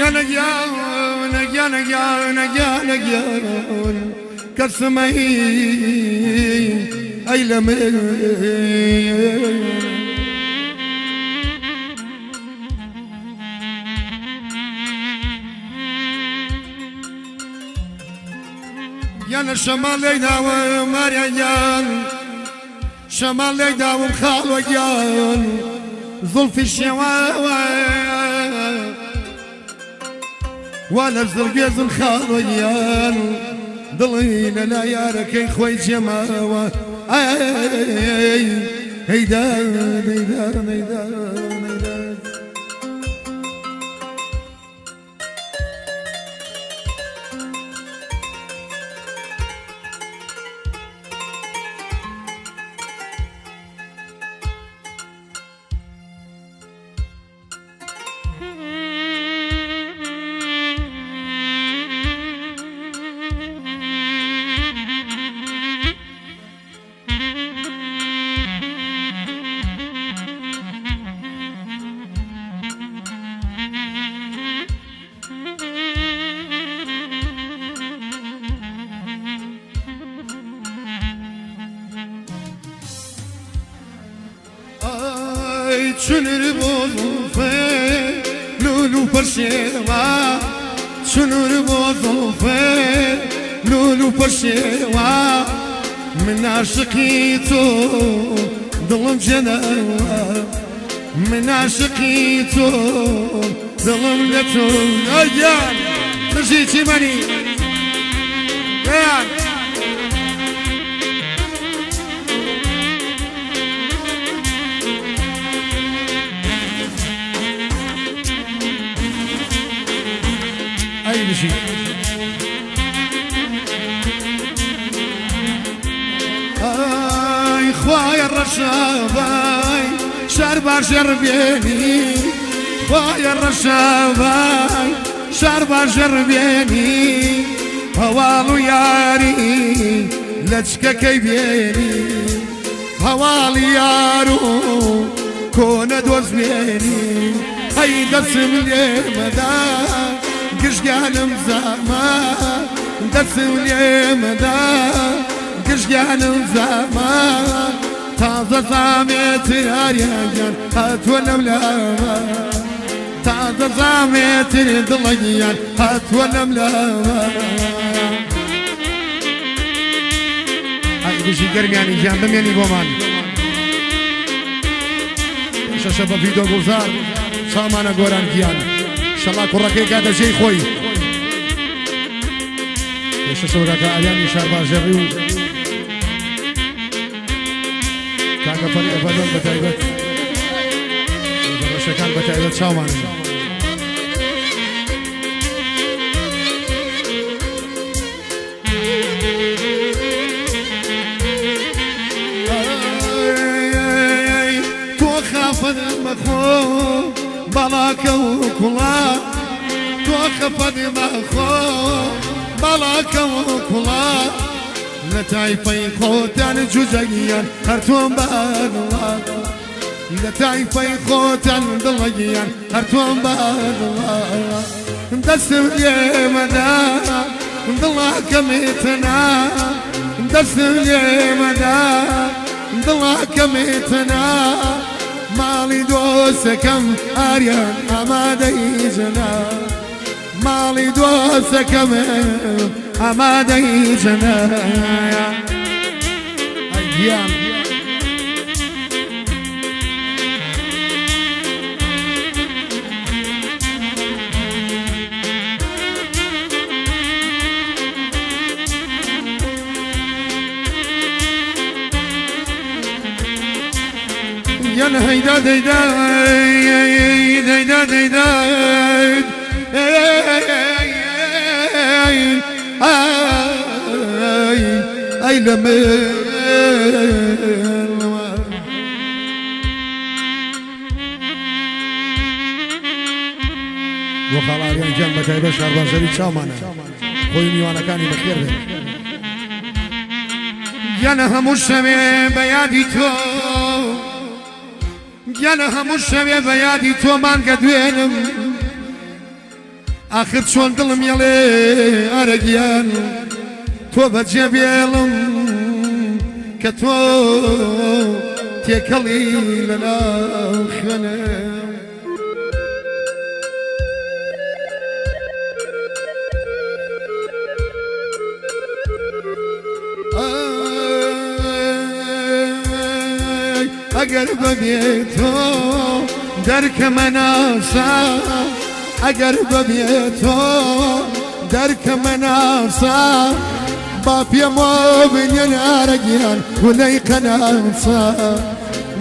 يان كسمي أي لمي يان الشمال يداوم ماريان شمال يداوم خالو يان ظلف الشواوى ولا الزرقاز الخالويان ضلينا لا يارك يا خوي جماوة هيدان هيدان هيدان هيدان شنر بوظوفه لولو برشيوا شنر بوظوفه لولو برشيوا من عشقيتو ظلم جنوا من عشقيتو ظلم لتو اجان تجيتي ماني يان أي شيء أي خوايا الرشاباي شربا شربيني خوايا الرشاباي شربا شربيني هوالو ياري لتشكا كيبيني هوالي يارو كون دوز بيني هاي دسم لي مدى قشقانم زاما دسم لي مدى قشقانم زاما تازة زاميت الاريان هاتونا ملاما تازة زاميت الضليان هاتونا ملاما هاي بشي قرمياني جانبم يعني بومان شباب فيديو گزار سامانه گوران کیان انشالله کوڕەکەی کاتە جێی خۆی پێشە شەورەکە ئەلیانی شارباژێڕی و کاکە فەریق بەدەم بەتایبەت بەڕەشەکان بەتایبەت چاومانن مخو بلاك وكلا توقف مخو بلاك وكلا لتعيفي خوتان جزيا هرتون بالله لتعيفي خوتان ضليا هرتون بالله دسم لي مدى ضلع كميتنا دسم لي مدى ضلع كميتنا مالي دوسكم أريان أمادي جنا مالي دوسكم أمادي جنا أيام يلا هيدا هيدا هيدا هيدا اي لما وخلاص يعني جنب تايبه شاربان زري شامانه خوي ميوانا كاني بخير يانا هموش شمي بيادي تو يانا هموش شمي بيادي تو من قدوينم آخر چۆن دڵم یەڵێ ئارەگیان تۆ بەجێ بێڵم کە تۆ تێکەڵی لەناو خوێنم ئەگەر بەبێتۆ دەرکەمە ناسا ئەگەر بەبێتۆ دەرکەمە ناسا با پێمەوە بنێن ئارەگیان گولەی قەناسا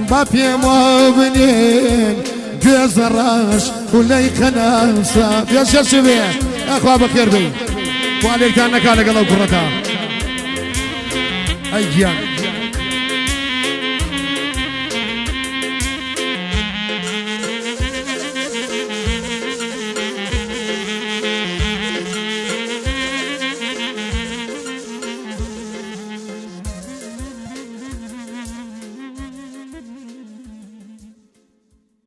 با پێمەوە بنێن گوێزە ڕاش گولەی قەناسا پێشەش بێ ئەخوا بەخێر بێ خوالێکتان نەکا لەگەڵ ئەو کوڕەکە ئەی گیان